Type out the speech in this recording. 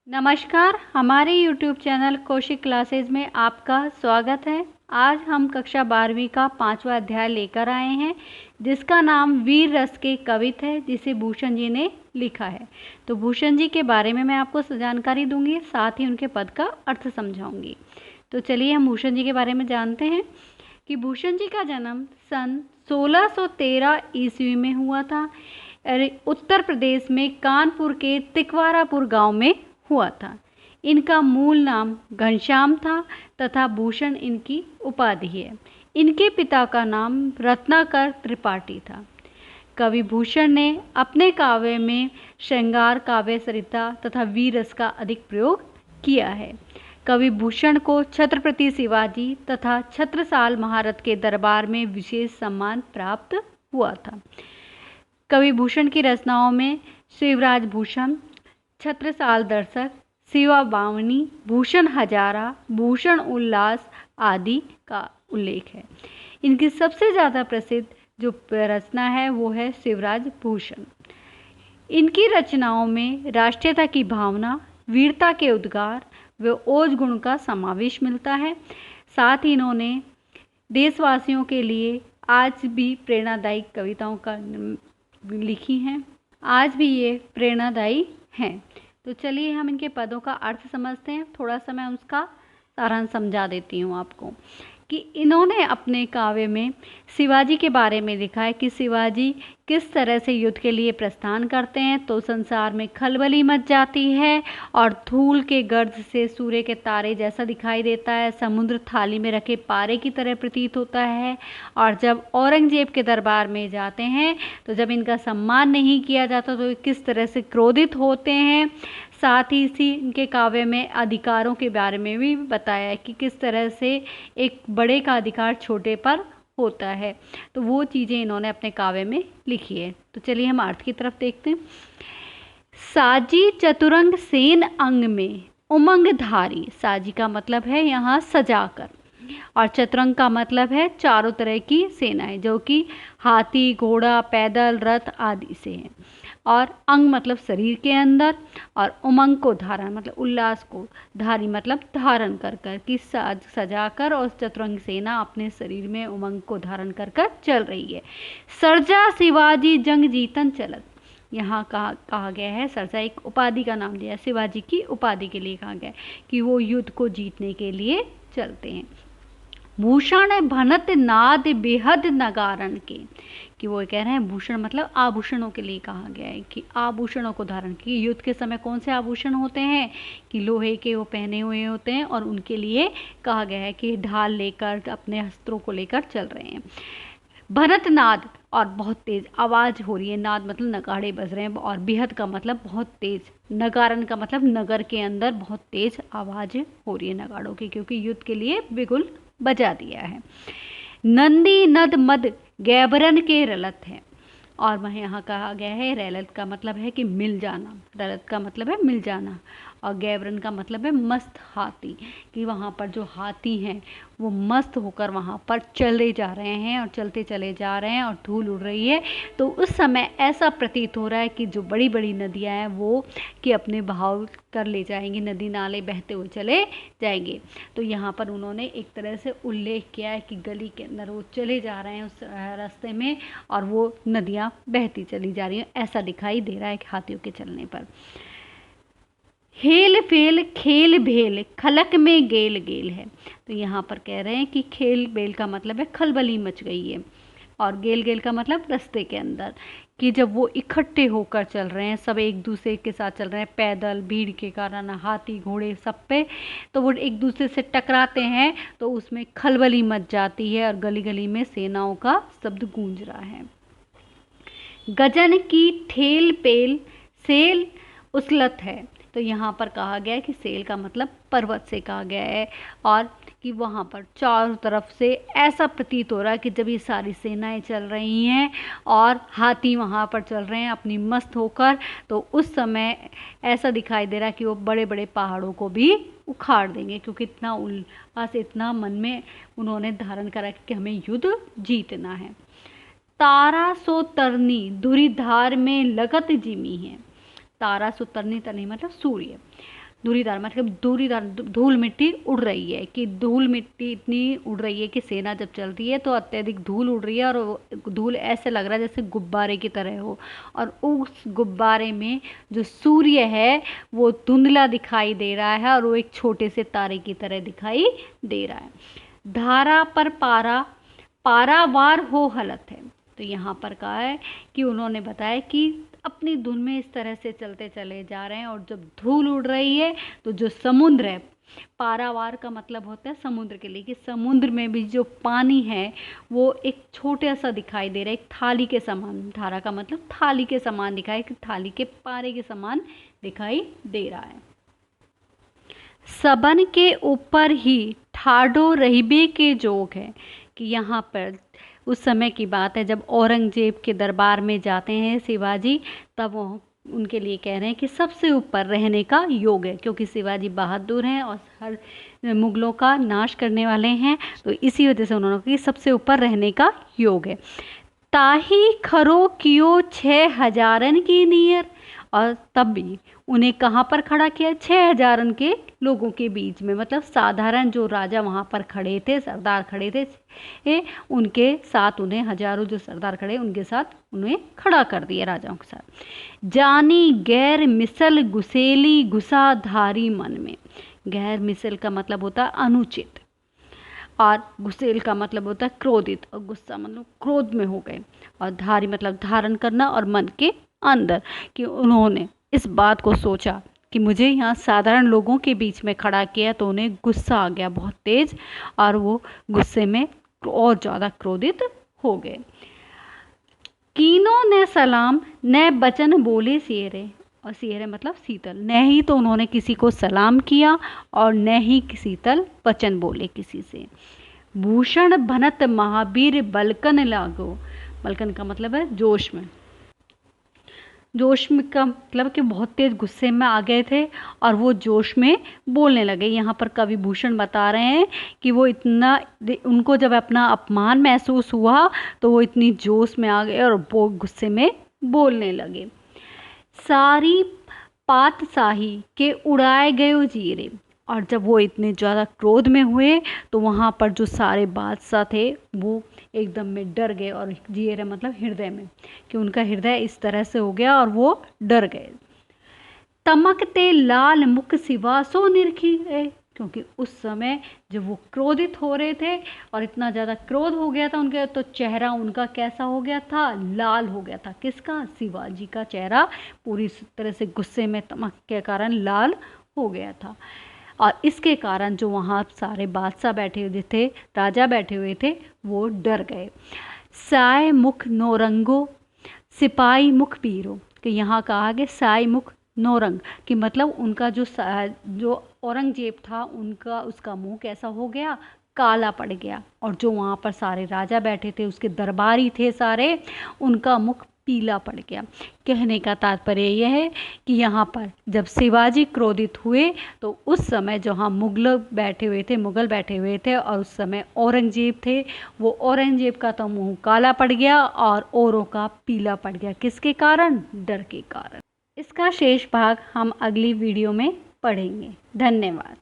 नमस्कार, हमारे YouTube channel Kaushik classes में आपका स्वागत है। आज हम कक्षा 12वीं का 5वां अध्याय लेकर आए हैं, जिसका नाम वीर रस के कवित है, जिसे भूषण जी ने लिखा है। तो भूषण जी के बारे में मैं आपको जानकारी दूंगी, साथ ही उनके पद का अर्थ समझाऊंगी। तो चलिए हम भूषण जी के बारे में जानते हैं कि भूषण जी का जन्म सन 1613 ईस्वी में हुआ था। उत्तर प्रदेश में कानपुर के तिकवारापुर गांव में हुआ था। इनका मूल नाम घनश्याम था तथा भूषण इनकी उपाधि है। इनके पिता का नाम रत्नाकर त्रिपाठी था। कवि भूषण ने अपने काव्य में श्रृंगार, काव्य सरिता तथा वीर रस का अधिक प्रयोग किया है। कवि भूषण को छत्रपति शिवाजी तथा छत्रसाल महारथ के दरबार में विशेष सम्मान प्राप्त हुआ था। कवि भूषण की रचनाओं में शिवराज भूषण, छत्रसाल दर्शक, शिवा बावनी, भूषण हजारा, भूषण उल्लास आदि का उल्लेख है। इनकी सबसे ज़्यादा प्रसिद्ध जो रचना है वो है शिवराज भूषण। इनकी रचनाओं में राष्ट्रीयता की भावना, वीरता के उद्गार व ओज गुण का समावेश मिलता है। साथ ही इन्होंने देशवासियों के लिए आज भी प्रेरणादायी कविताओं का लिखी हैं। आज भी ये प्रेरणादायी हैं। तो चलिए हम इनके पदों का अर्थ समझते हैं। थोड़ा सा मैं उसका सारांश समझा देती हूँ आपको कि इन्होंने अपने काव्य में शिवाजी के बारे में लिखा है कि शिवाजी किस तरह से युद्ध के लिए प्रस्थान करते हैं तो संसार में खलबली मच जाती है और धूल के गर्द से सूर्य के तारे जैसा दिखाई देता है, समुद्र थाली में रखे पारे की तरह प्रतीत होता है। और जब औरंगजेब के दरबार में जाते हैं तो जब इनका सम्मान नहीं किया जाता तो किस तरह से क्रोधित होते हैं। साथ ही इसी इनके काव्य में अधिकारों के बारे में भी बताया है कि किस तरह से एक बड़े का अधिकार छोटे पर होता है। तो वो चीज़ें इन्होंने अपने काव्य में लिखी है। तो चलिए हम अर्थ की तरफ देखते हैं। साजी चतुरंग सेन अंग में उमंग धारी। साजी का मतलब है यहाँ सजाकर, और चतुरंग का मतलब है चारों तरह की सेनाएं, जो कि हाथी, घोड़ा, पैदल, रथ आदि से हैं। और अंग मतलब शरीर के अंदर, और उमंग को धारण मतलब उल्लास को, धारी मतलब धारण कर कर कि सजाकर और चतुरंग सेना अपने शरीर में उमंग को धारण कर कर चल रही है। सरजा शिवाजी जंग जीतन चलत। यहाँ कहा गया है, सरजा एक उपाधि का नाम दिया, शिवाजी की उपाधि के लिए कहा गया कि वो युद्ध को जीतने के लिए चलते हैं। भूषण भनत नाद बेहद नगारन के, कि वो कह रहे हैं भूषण मतलब आभूषणों के लिए कहा गया है कि आभूषणों को धारण किए। युद्ध के समय कौन से आभूषण होते हैं कि लोहे के वो पहने हुए होते हैं, और उनके लिए कहा गया है कि ढाल लेकर अपने अस्त्रों को लेकर चल रहे हैं। भनत नाद, और बहुत तेज आवाज़ हो रही है, नाद मतलब नगाड़े बज रहे हैं, और बेहद का मतलब बहुत तेज, नगारन का मतलब नगर के अंदर बहुत तेज आवाज़ हो रही है नगाड़ों की, क्योंकि युद्ध के लिए बिगुल बजा दिया है। नंदी नद मद गैबरन के रलत है, और वह यहाँ कहा गया है रैलत का मतलब है कि मिल जाना, रलत का मतलब है मिल जाना, और गैबरन का मतलब है मस्त हाथी, कि वहाँ पर जो हाथी हैं वो मस्त होकर वहाँ पर चले जा रहे हैं और चलते चले जा रहे हैं और धूल उड़ रही है। तो उस समय ऐसा प्रतीत हो रहा है कि जो बड़ी बड़ी नदियाँ हैं वो कि अपने बहाव कर ले जाएंगी, नदी नाले बहते हुए चले जाएंगे। तो यहाँ पर उन्होंने एक तरह से उल्लेख किया है कि गली के अंदर वो चले जा रहे हैं उस रास्ते में, और वो नदियाँ बहती चली जा रही हैं, ऐसा दिखाई दे रहा है हाथियों के चलने पर। हेल फेल खेल भेल खलक में गेल गेल है। तो यहाँ पर कह रहे हैं कि खेल बेल का मतलब है खलबली मच गई है, और गेल गेल का मतलब रास्ते के अंदर, कि जब वो इकट्ठे होकर चल रहे हैं, सब एक दूसरे के साथ चल रहे हैं, पैदल भीड़ के कारण हाथी घोड़े सब पे, तो वो एक दूसरे से टकराते हैं तो उसमें खलबली मच जाती है और गली गली में सेनाओं का शब्द गूंज रहा है। गजन की ठेल पेल सेल उछलत है। तो यहाँ पर कहा गया है कि सेल का मतलब पर्वत से कहा गया है, और कि वहाँ पर चारों तरफ से ऐसा प्रतीत हो रहा है कि जब ये सारी सेनाएं चल रही हैं और हाथी वहाँ पर चल रहे हैं अपनी मस्त होकर, तो उस समय ऐसा दिखाई दे रहा है कि वो बड़े बड़े पहाड़ों को भी उखाड़ देंगे, क्योंकि इतना उल्लास, इतना मन में उन्होंने धारण करा कि हमें युद्ध जीतना है। तारा सो तरनी धुरी धार में लगत जिमी है। तारा सो तरनी, तरनी मतलब सूर्य, धूरीदार मतलब धूरीदार, धूल मिट्टी उड़ रही है, कि धूल मिट्टी इतनी उड़ रही है कि सेना जब चलती है तो अत्यधिक धूल उड़ रही है, और वो धूल ऐसे लग रहा है जैसे गुब्बारे की तरह हो, और उस गुब्बारे में जो सूर्य है वो धुंधला दिखाई दे रहा है, और वो एक छोटे से तारे की तरह दिखाई दे रहा है। धारा पर पारा पारावार हो हलत है। तो यहाँ पर कहा है कि उन्होंने बताया कि अपनी धुन में इस तरह से चलते चले जा रहे हैं, और जब धूल उड़ रही है तो जो समुद्र है, पारावार का मतलब होता है समुद्र के लिए, कि समुद्र में भी जो पानी है वो एक छोटा सा दिखाई दे रहा है, एक थाली के समान। धारा का मतलब थाली के समान दिखाई, कि थाली के पारे के समान दिखाई दे रहा है। सबन के ऊपर ही ठाडो रहीबे के जोग है, कि यहाँ पर उस समय की बात है जब औरंगजेब के दरबार में जाते हैं शिवाजी, तब वो उनके लिए कह रहे हैं कि सबसे ऊपर रहने का योग है, क्योंकि शिवाजी बहादुर हैं और हर मुगलों का नाश करने वाले हैं, तो इसी वजह से उन्होंने कहा कि सबसे ऊपर रहने का योग है। ताही खरो कियो 6,000 की नियर, और तब भी उन्हें कहाँ पर खड़ा किया? 6,000 के लोगों के बीच में, मतलब साधारण जो राजा वहाँ पर खड़े थे, सरदार खड़े थे, उनके साथ उन्हें, हजारों जो सरदार खड़े उनके साथ उन्हें खड़ा कर दिया राजाओं के साथ। जानी गैर मिसल गुसेली गुस्सा धारी मन में। गैर मिसल का मतलब होता है अनुचित, और गुसेल का मतलब होता है क्रोधित, और गुस्सा मतलब क्रोध में हो गए, और धारी मतलब धारण करना, और मन के अंदर, कि उन्होंने इस बात को सोचा कि मुझे यहाँ साधारण लोगों के बीच में खड़ा किया, तो उन्हें गुस्सा आ गया बहुत तेज, और वो गुस्से में और ज़्यादा क्रोधित हो गए। कीनो ने सलाम न बचन बोले सियरे, और सियरे मतलब शीतल, न ही तो उन्होंने किसी को सलाम किया और न ही शीतल वचन बोले किसी से। भूषण भनत महावीर बलकन लागो, बलकन का मतलब है जोश में, जोश में का मतलब कि बहुत तेज गुस्से में आ गए थे और वो जोश में बोलने लगे। यहाँ पर कवि भूषण बता रहे हैं कि वो इतना, उनको जब अपना अपमान महसूस हुआ तो वो इतनी जोश में आ गए और वो गुस्से में बोलने लगे। सारी पातशाही के उड़ाए गए जीरे, और जब वो इतने ज़्यादा क्रोध में हुए तो वहाँ पर जो सारे बादशाह थे वो एकदम में डर गए, और जीरे मतलब हृदय में, कि उनका हृदय इस तरह से हो गया और वो डर गए। तमकते लाल मुख सिवासो निरखी है, क्योंकि उस समय जब वो क्रोधित हो रहे थे और इतना ज़्यादा क्रोध हो गया था उनके, तो चेहरा उनका कैसा हो गया था? लाल हो गया था। किसका? शिवाजी का चेहरा पूरी तरह से गुस्से में तमक के कारण लाल हो गया था, और इसके कारण जो वहाँ सारे बादशाह बैठे हुए थे, राजा बैठे हुए थे, वो डर गए। साय मुख नौरंगो सिपाही मुख पीरो, कि यहाँ कहा गया साय मुख नौरंग, कि मतलब उनका जो औरंगजेब था उनका, उसका मुंह कैसा हो गया? काला पड़ गया, और जो वहाँ पर सारे राजा बैठे थे, उसके दरबारी थे सारे, उनका मुख पीला पड़ गया। कहने का तात्पर्य यह है कि यहाँ पर जब शिवाजी क्रोधित हुए तो उस समय जहाँ मुगल बैठे हुए थे और उस समय औरंगजेब थे, वो औरंगजेब का तो मुंह काला पड़ गया और औरों का पीला पड़ गया। किसके कारण? डर के कारण। इसका शेष भाग हम अगली वीडियो में पढ़ेंगे। धन्यवाद।